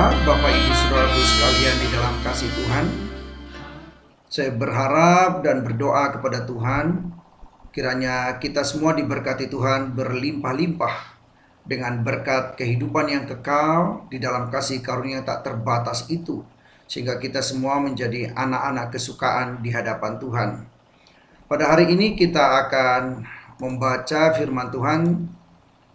Saudara, Bapak Ibu Saudaraku sekalian di dalam kasih Tuhan, saya berharap dan berdoa kepada Tuhan, kiranya kita semua diberkati Tuhan berlimpah-limpah dengan berkat kehidupan yang kekal di dalam kasih karunia tak terbatas itu, sehingga kita semua menjadi anak-anak kesukaan di hadapan Tuhan. Pada hari ini kita akan membaca firman Tuhan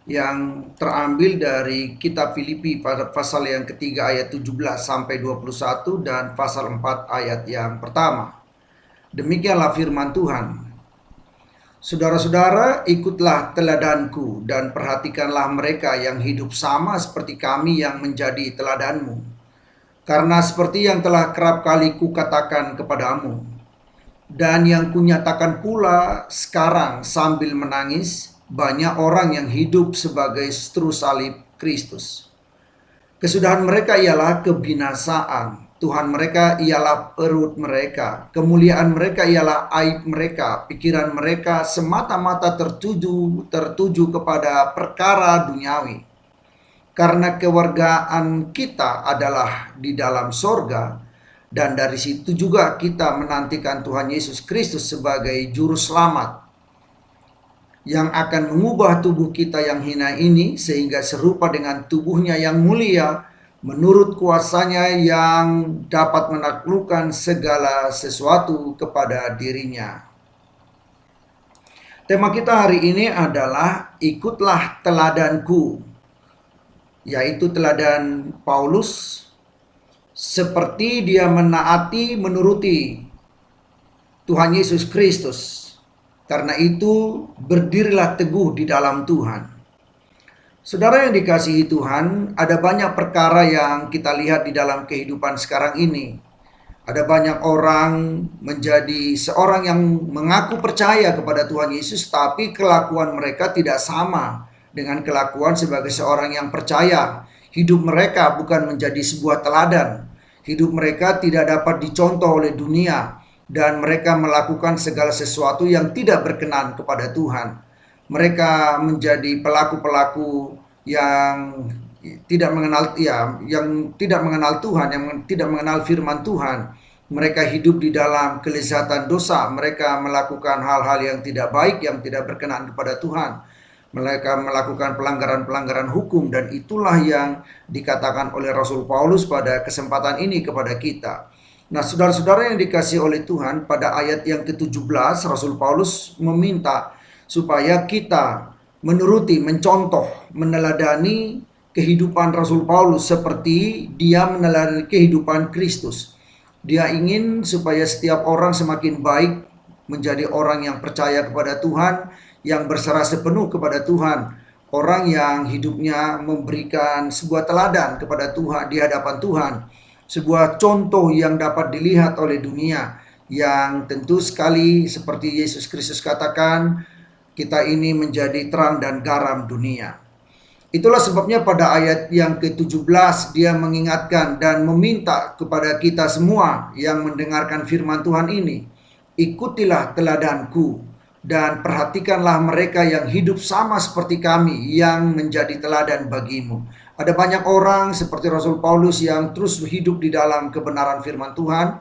yang terambil dari kitab Filipi pada pasal yang ketiga ayat 17 sampai 21 dan pasal 4 ayat yang pertama. Demikianlah firman Tuhan. Saudara-saudara, ikutlah teladanku dan perhatikanlah mereka yang hidup sama seperti kami yang menjadi teladanmu. Karena seperti yang telah kerap kali kukatakan kepadamu, dan yang kunyatakan pula sekarang sambil menangis, banyak orang yang hidup sebagai seteru salib Kristus. Kesudahan mereka ialah kebinasaan, Tuhan mereka ialah perut mereka, kemuliaan mereka ialah aib mereka, pikiran mereka semata-mata tertuju kepada perkara duniawi. Karena kewargaan kita adalah di dalam sorga, dan dari situ juga kita menantikan Tuhan Yesus Kristus sebagai juru selamat yang akan mengubah tubuh kita yang hina ini sehingga serupa dengan tubuhnya yang mulia menurut kuasanya yang dapat menaklukkan segala sesuatu kepada dirinya. Tema kita hari ini adalah ikutlah teladanku, yaitu teladan Paulus seperti dia menaati menuruti Tuhan Yesus Kristus. Karena itu, berdirilah teguh di dalam Tuhan. Saudara yang dikasihi Tuhan, ada banyak perkara yang kita lihat di dalam kehidupan sekarang ini. Ada banyak orang menjadi seorang yang mengaku percaya kepada Tuhan Yesus, tapi kelakuan mereka tidak sama dengan kelakuan sebagai seorang yang percaya. Hidup mereka bukan menjadi sebuah teladan. Hidup mereka tidak dapat dicontoh oleh dunia. Dan mereka melakukan segala sesuatu yang tidak berkenan kepada Tuhan. Mereka menjadi pelaku-pelaku yang tidak mengenal Tuhan, yang tidak mengenal firman Tuhan. Mereka hidup di dalam kelezatan dosa. Mereka melakukan hal-hal yang tidak baik, yang tidak berkenan kepada Tuhan. Mereka melakukan pelanggaran-pelanggaran hukum, dan itulah yang dikatakan oleh Rasul Paulus pada kesempatan ini kepada kita. Nah, saudara-saudara yang dikasihi oleh Tuhan, pada ayat yang ke-17 Rasul Paulus meminta supaya kita menuruti, mencontoh, meneladani kehidupan Rasul Paulus seperti dia meneladani kehidupan Kristus. Dia ingin supaya setiap orang semakin baik, menjadi orang yang percaya kepada Tuhan, yang berserah sepenuh kepada Tuhan, orang yang hidupnya memberikan sebuah teladan kepada Tuhan di hadapan Tuhan. Sebuah contoh yang dapat dilihat oleh dunia, yang tentu sekali seperti Yesus Kristus katakan, kita ini menjadi terang dan garam dunia. Itulah sebabnya pada ayat yang ke-17 dia mengingatkan dan meminta kepada kita semua yang mendengarkan firman Tuhan ini, ikutilah teladanku dan perhatikanlah mereka yang hidup sama seperti kami yang menjadi teladan bagimu. Ada banyak orang seperti Rasul Paulus yang terus hidup di dalam kebenaran firman Tuhan.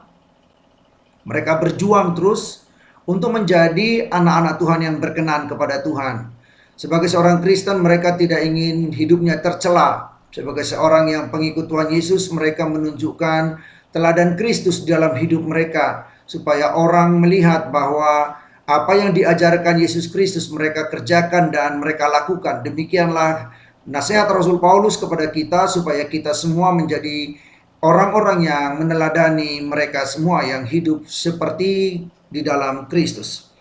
Mereka berjuang terus untuk menjadi anak-anak Tuhan yang berkenan kepada Tuhan. Sebagai seorang Kristen, mereka tidak ingin hidupnya tercela. Sebagai seorang yang pengikut Tuhan Yesus, mereka menunjukkan teladan Kristus dalam hidup mereka, supaya orang melihat bahwa apa yang diajarkan Yesus Kristus mereka kerjakan dan mereka lakukan. Demikianlah nasihat Rasul Paulus kepada kita supaya kita semua menjadi orang-orang yang meneladani mereka semua yang hidup seperti di dalam Kristus.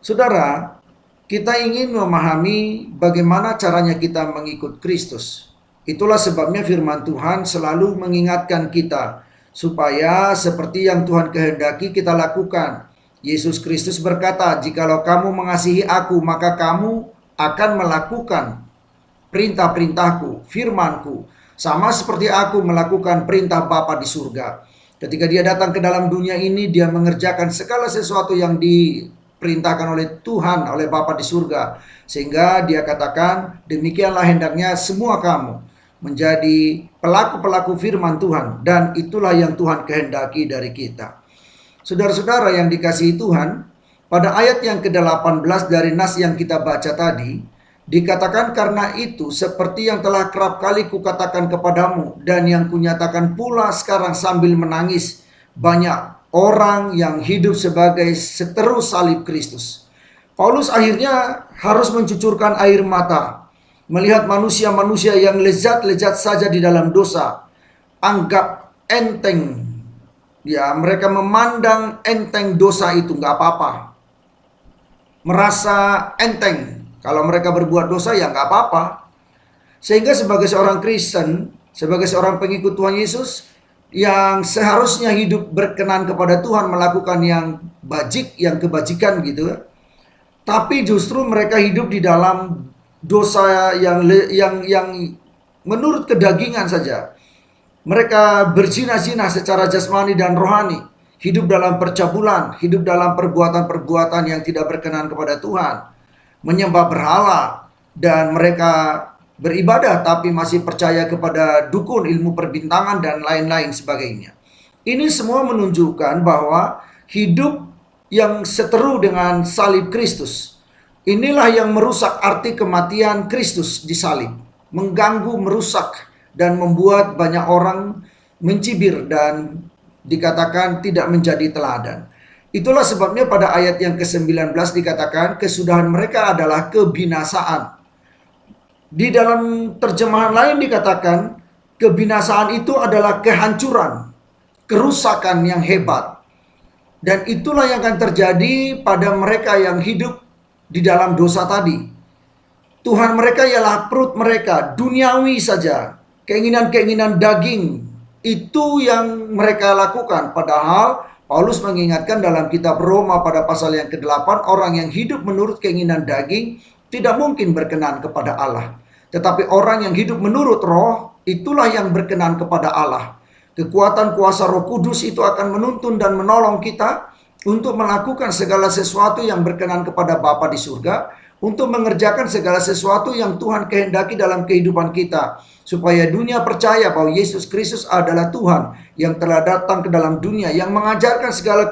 Saudara, kita ingin memahami bagaimana caranya kita mengikut Kristus. Itulah sebabnya firman Tuhan selalu mengingatkan kita supaya seperti yang Tuhan kehendaki kita lakukan. Yesus Kristus berkata, "Jikalau kamu mengasihi aku, maka kamu akan melakukan perintah-perintahku, firmanku, sama seperti aku melakukan perintah Bapa di surga." Ketika dia datang ke dalam dunia ini, dia mengerjakan segala sesuatu yang diperintahkan oleh Tuhan, oleh Bapa di surga. Sehingga dia katakan, demikianlah hendaknya semua kamu menjadi pelaku-pelaku firman Tuhan, dan itulah yang Tuhan kehendaki dari kita. Saudara-saudara yang dikasihi Tuhan, pada ayat yang ke-18 dari nas yang kita baca tadi, dikatakan, karena itu seperti yang telah kerap kali kukatakan kepadamu dan yang kunyatakan pula sekarang sambil menangis, banyak orang yang hidup sebagai seteru salib Kristus. Paulus akhirnya harus mencucurkan air mata melihat manusia-manusia yang lezat-lezat saja di dalam dosa, anggap enteng. Ya, mereka memandang enteng dosa itu, nggak apa-apa. Merasa enteng. Kalau mereka berbuat dosa ya nggak apa-apa. Sehingga sebagai seorang Kristen, sebagai seorang pengikut Tuhan Yesus, yang seharusnya hidup berkenan kepada Tuhan, melakukan yang bajik, yang kebajikan gitu. Tapi justru mereka hidup di dalam dosa yang menurut kedagingan saja. Mereka berzina-zina secara jasmani dan rohani, hidup dalam percabulan, hidup dalam perbuatan-perbuatan yang tidak berkenan kepada Tuhan, menyembah berhala, dan mereka beribadah tapi masih percaya kepada dukun, ilmu perbintangan, dan lain-lain sebagainya. Ini semua menunjukkan bahwa hidup yang seteru dengan salib Kristus, inilah yang merusak arti kematian Kristus di salib, mengganggu, merusak, dan membuat banyak orang mencibir dan dikatakan tidak menjadi teladan. Itulah sebabnya pada ayat yang ke-19 dikatakan kesudahan mereka adalah kebinasaan. Di dalam terjemahan lain dikatakan kebinasaan itu adalah kehancuran, kerusakan yang hebat. Dan itulah yang akan terjadi pada mereka yang hidup di dalam dosa tadi. Tuhan mereka ialah perut mereka, duniawi saja. Keinginan-keinginan daging, itu yang mereka lakukan. Padahal Paulus mengingatkan dalam kitab Roma pada pasal yang ke-8, orang yang hidup menurut keinginan daging tidak mungkin berkenan kepada Allah. Tetapi orang yang hidup menurut roh, itulah yang berkenan kepada Allah. Kekuatan kuasa Roh Kudus itu akan menuntun dan menolong kita untuk melakukan segala sesuatu yang berkenan kepada Bapa di surga, untuk mengerjakan segala sesuatu yang Tuhan kehendaki dalam kehidupan kita, supaya dunia percaya bahwa Yesus Kristus adalah Tuhan yang telah datang ke dalam dunia, yang mengajarkan segala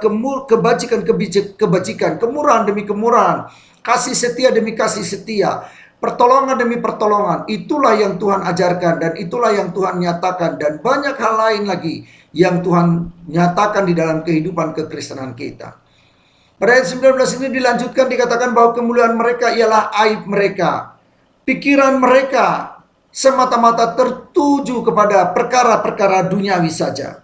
kebajikan, kemurahan demi kemurahan, kasih setia demi kasih setia, pertolongan demi pertolongan. Itulah yang Tuhan ajarkan dan itulah yang Tuhan nyatakan, dan banyak hal lain lagi yang Tuhan nyatakan di dalam kehidupan kekristenan kita. Pada ayat 19 ini dilanjutkan, dikatakan bahwa kemuliaan mereka ialah aib mereka. Pikiran mereka semata-mata tertuju kepada perkara-perkara duniawi saja.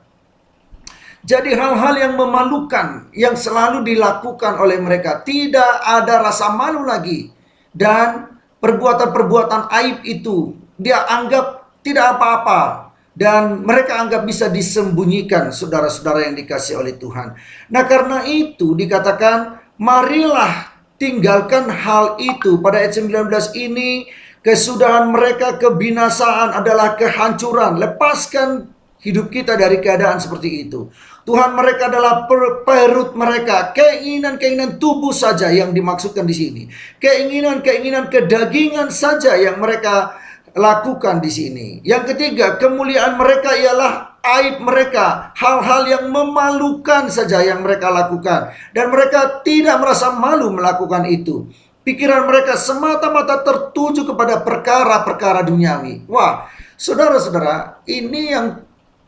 Jadi hal-hal yang memalukan yang selalu dilakukan oleh mereka, tidak ada rasa malu lagi. Dan perbuatan-perbuatan aib itu dia anggap tidak apa-apa. Dan mereka anggap bisa disembunyikan, saudara-saudara yang dikasihi oleh Tuhan. Nah, karena itu dikatakan, marilah tinggalkan hal itu. Pada ayat 19 ini, kesudahan mereka kebinasaan adalah kehancuran. Lepaskan hidup kita dari keadaan seperti itu. Tuhan mereka adalah perut mereka. Keinginan-keinginan tubuh saja yang dimaksudkan di sini. Keinginan-keinginan kedagingan saja yang mereka lakukan di sini. Yang ketiga, kemuliaan mereka ialah aib mereka. Hal-hal yang memalukan saja yang mereka lakukan, dan mereka tidak merasa malu melakukan itu. Pikiran mereka semata-mata tertuju kepada perkara-perkara duniawi. Wah, saudara-saudara, ini yang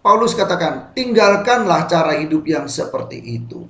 Paulus katakan, tinggalkanlah cara hidup yang seperti itu.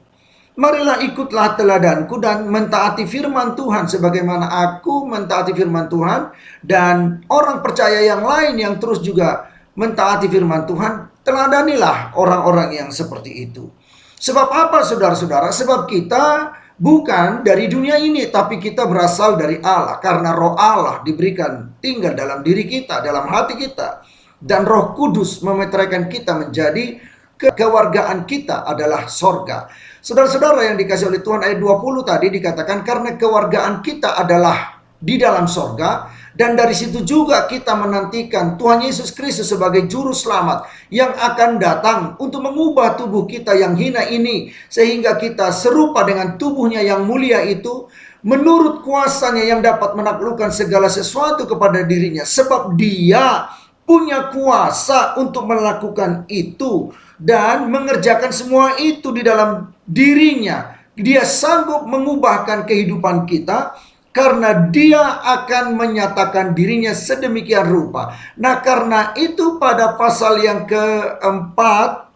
Marilah ikutlah teladanku dan mentaati firman Tuhan sebagaimana aku mentaati firman Tuhan, dan orang percaya yang lain yang terus juga mentaati firman Tuhan, teladanilah orang-orang yang seperti itu. Sebab apa, saudara-saudara? Sebab kita bukan dari dunia ini, tapi kita berasal dari Allah. Karena roh Allah diberikan tinggal dalam diri kita, dalam hati kita. Dan Roh Kudus memeteraikan kita menjadi kewargaan kita adalah sorga. Saudara-saudara yang dikasihi oleh Tuhan, ayat 20 tadi dikatakan karena kewargaan kita adalah di dalam sorga, dan dari situ juga kita menantikan Tuhan Yesus Kristus sebagai juru selamat yang akan datang untuk mengubah tubuh kita yang hina ini, sehingga kita serupa dengan tubuhnya yang mulia itu, menurut kuasanya yang dapat menaklukkan segala sesuatu kepada dirinya. Sebab Dia punya kuasa untuk melakukan itu dan mengerjakan semua itu di dalam dirinya. Dia sanggup mengubahkan kehidupan kita karena dia akan menyatakan dirinya sedemikian rupa. Nah, karena itu pada pasal yang keempat,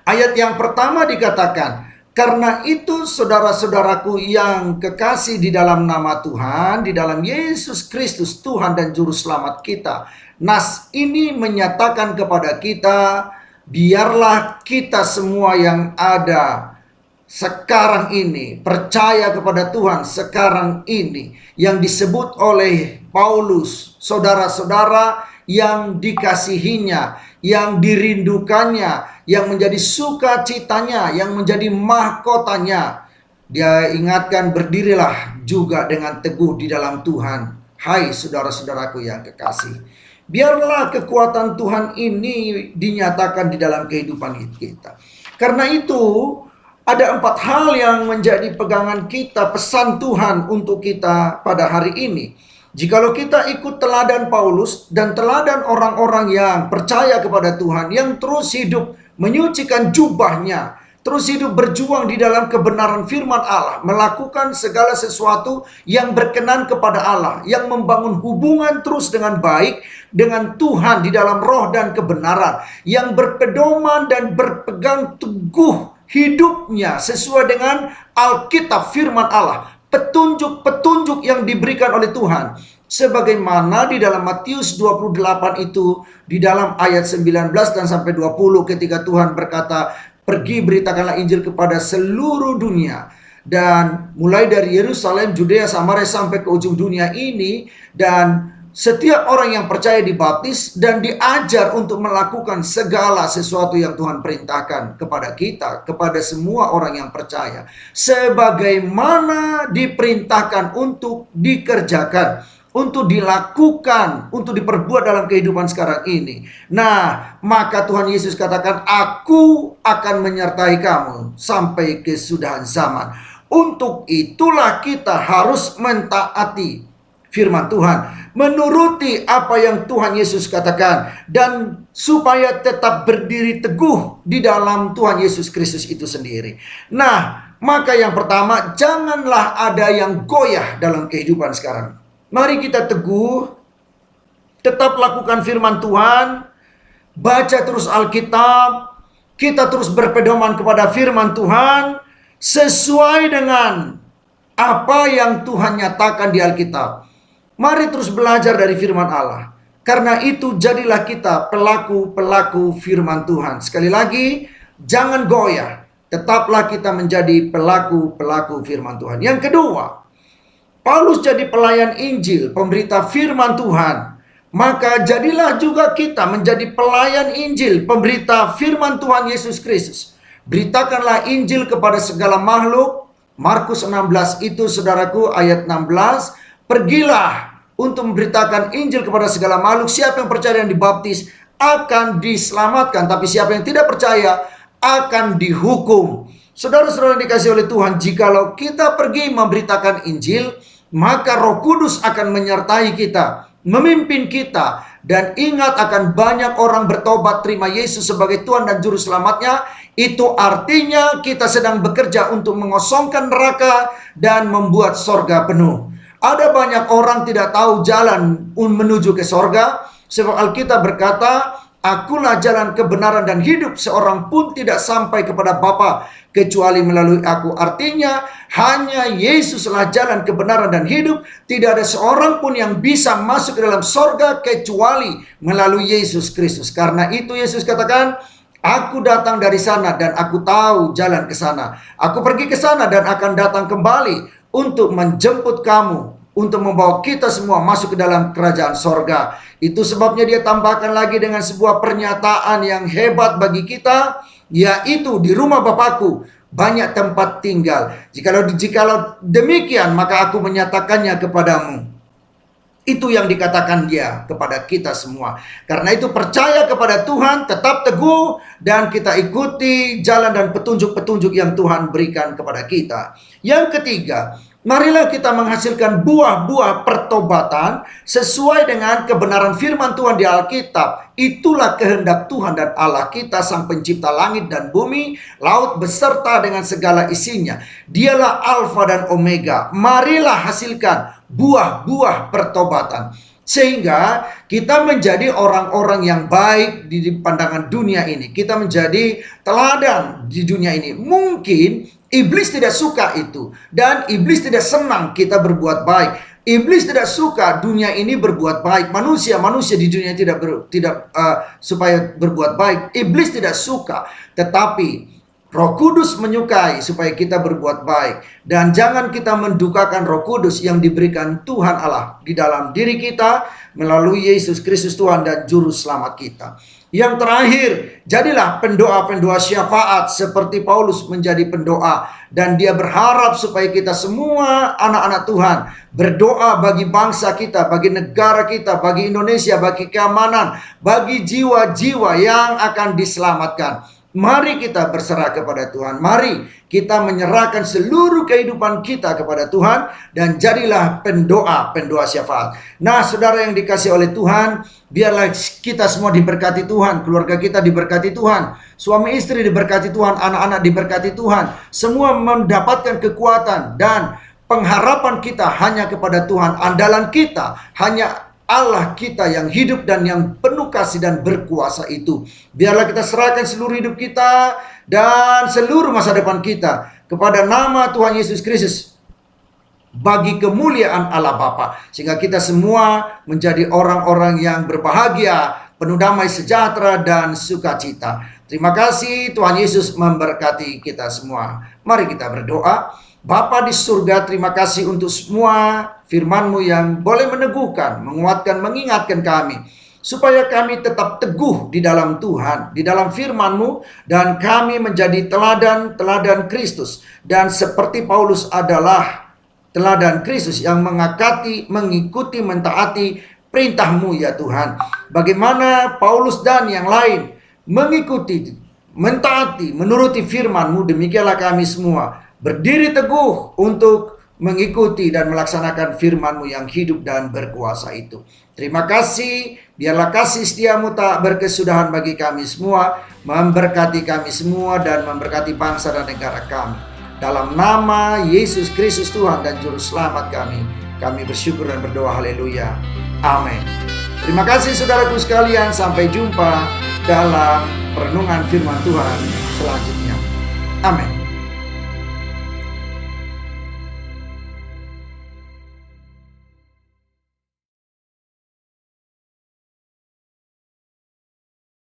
ayat yang pertama dikatakan, karena itu saudara-saudaraku yang kekasih di dalam nama Tuhan, di dalam Yesus Kristus Tuhan dan Juru Selamat kita, nas ini menyatakan kepada kita, biarlah kita semua yang ada sekarang ini percaya kepada Tuhan sekarang ini, yang disebut oleh Paulus, saudara-saudara yang dikasihinya, yang dirindukannya, yang menjadi sukacitanya, yang menjadi mahkotanya. Dia ingatkan, berdirilah juga dengan teguh di dalam Tuhan, hai saudara-saudaraku yang kekasih. Biarlah kekuatan Tuhan ini dinyatakan di dalam kehidupan kita. Karena itu ada 4 hal yang menjadi pegangan kita, pesan Tuhan untuk kita pada hari ini. Jikalau kita ikut teladan Paulus dan teladan orang-orang yang percaya kepada Tuhan, yang terus hidup menyucikan jubahnya, terus hidup berjuang di dalam kebenaran firman Allah, melakukan segala sesuatu yang berkenan kepada Allah, yang membangun hubungan terus dengan baik dengan Tuhan di dalam roh dan kebenaran, yang berpedoman dan berpegang teguh hidupnya sesuai dengan Alkitab firman Allah, petunjuk-petunjuk yang diberikan oleh Tuhan. Sebagaimana di dalam Matius 28 itu, di dalam ayat 19 dan sampai 20, ketika Tuhan berkata, pergi beritakanlah Injil kepada seluruh dunia. Dan mulai dari Yerusalem, Judea, Samaria sampai ke ujung dunia ini. Dan setiap orang yang percaya dibaptis dan diajar untuk melakukan segala sesuatu yang Tuhan perintahkan kepada kita, kepada semua orang yang percaya, sebagaimana diperintahkan untuk dikerjakan, untuk dilakukan, untuk diperbuat dalam kehidupan sekarang ini. Nah, maka Tuhan Yesus katakan, aku akan menyertai kamu sampai kesudahan zaman. Untuk itulah kita harus mentaati firman Tuhan, menuruti apa yang Tuhan Yesus katakan, dan supaya tetap berdiri teguh di dalam Tuhan Yesus Kristus itu sendiri. Nah, maka yang pertama, janganlah ada yang goyah dalam kehidupan sekarang. Mari kita teguh, tetap lakukan firman Tuhan, baca terus Alkitab, kita terus berpedoman kepada firman Tuhan, sesuai dengan apa yang Tuhan nyatakan di Alkitab. Mari terus belajar dari firman Allah. Karena itu jadilah kita pelaku-pelaku firman Tuhan. Sekali lagi, jangan goyah. Tetaplah kita menjadi pelaku-pelaku firman Tuhan. Yang kedua, Paulus jadi pelayan Injil, pemberita firman Tuhan. Maka jadilah juga kita menjadi pelayan Injil, pemberita firman Tuhan Yesus Kristus. Beritakanlah Injil kepada segala makhluk. Markus 16 itu, saudaraku, ayat 16. Pergilah untuk memberitakan Injil kepada segala makhluk. Siapa yang percaya dan dibaptis akan diselamatkan, tapi siapa yang tidak percaya akan dihukum. Saudara-saudara yang dikasihi oleh Tuhan, jikalau kita pergi memberitakan Injil, maka Roh Kudus akan menyertai kita, memimpin kita. Dan ingat, akan banyak orang bertobat, terima Yesus sebagai Tuhan dan Juru Selamatnya. Itu artinya kita sedang bekerja untuk mengosongkan neraka dan membuat sorga penuh. Ada banyak orang tidak tahu jalan menuju ke sorga, sebab Alkitab berkata, akulah jalan kebenaran dan hidup, seorang pun tidak sampai kepada Bapa kecuali melalui aku. Artinya hanya Yesuslah jalan kebenaran dan hidup. Tidak ada seorang pun yang bisa masuk ke dalam sorga kecuali melalui Yesus Kristus. Karena itu Yesus katakan, aku datang dari sana dan aku tahu jalan ke sana. Aku pergi ke sana dan akan datang kembali untuk menjemput kamu, untuk membawa kita semua masuk ke dalam kerajaan sorga. Itu sebabnya dia tambahkan lagi dengan sebuah pernyataan yang hebat bagi kita, yaitu di rumah Bapakku banyak tempat tinggal. Jikalau demikian, maka aku menyatakannya kepadamu. Itu yang dikatakan dia kepada kita semua. Karena itu percaya kepada Tuhan, tetap teguh, dan kita ikuti jalan dan petunjuk-petunjuk yang Tuhan berikan kepada kita. Yang ketiga, Marilah kita menghasilkan buah-buah pertobatan sesuai dengan kebenaran firman Tuhan di Alkitab. Itulah kehendak Tuhan dan Allah kita, Sang Pencipta langit dan bumi, laut beserta dengan segala isinya. Dialah Alfa dan Omega. Marilah hasilkan buah-buah pertobatan, sehingga kita menjadi orang-orang yang baik di pandangan dunia ini. Kita menjadi teladan di dunia ini. Mungkin iblis tidak suka itu, dan iblis tidak senang kita berbuat baik. Iblis tidak suka dunia ini berbuat baik. Manusia di dunia tidak supaya berbuat baik. Iblis tidak suka, tetapi Roh Kudus menyukai supaya kita berbuat baik. Dan jangan kita mendukakan Roh Kudus yang diberikan Tuhan Allah di dalam diri kita melalui Yesus Kristus Tuhan dan Juru Selamat kita. Yang terakhir, jadilah pendoa-pendoa syafaat seperti Paulus menjadi pendoa. Dan dia berharap supaya kita semua anak-anak Tuhan berdoa bagi bangsa kita, bagi negara kita, bagi Indonesia, bagi keamanan, bagi jiwa-jiwa yang akan diselamatkan. Mari kita berserah kepada Tuhan. Mari kita menyerahkan seluruh kehidupan kita kepada Tuhan dan jadilah pendoa syafaat. Nah, saudara yang dikasihi oleh Tuhan, biarlah kita semua diberkati Tuhan, keluarga kita diberkati Tuhan, suami istri diberkati Tuhan, anak-anak diberkati Tuhan. Semua mendapatkan kekuatan dan pengharapan kita hanya kepada Tuhan. Andalan kita hanya Allah kita yang hidup dan yang penuh kasih dan berkuasa itu. Biarlah kita serahkan seluruh hidup kita dan seluruh masa depan kita kepada nama Tuhan Yesus Kristus bagi kemuliaan Allah Bapa, sehingga kita semua menjadi orang-orang yang berbahagia, penuh damai sejahtera dan sukacita. Terima kasih, Tuhan Yesus memberkati kita semua. Mari kita berdoa. Bapa di surga, terima kasih untuk semua firman-Mu yang boleh meneguhkan, menguatkan, mengingatkan kami, supaya kami tetap teguh di dalam Tuhan, di dalam firman-Mu, dan kami menjadi teladan Kristus. Dan seperti Paulus adalah teladan Kristus yang mengikuti, mentaati perintah-Mu ya Tuhan. Bagaimana Paulus dan yang lain mengikuti, mentaati, menuruti firman-Mu, demikianlah kami semua berdiri teguh untuk mengikuti dan melaksanakan firman-Mu yang hidup dan berkuasa itu. Terima kasih, biarlah kasih setia-Mu tak berkesudahan bagi kami semua, memberkati kami semua dan memberkati bangsa dan negara kami. Dalam nama Yesus Kristus Tuhan dan Juru Selamat kami bersyukur dan berdoa, haleluya, amin. Terima kasih saudaraku sekalian, sampai jumpa dalam perenungan firman Tuhan selanjutnya. Amin.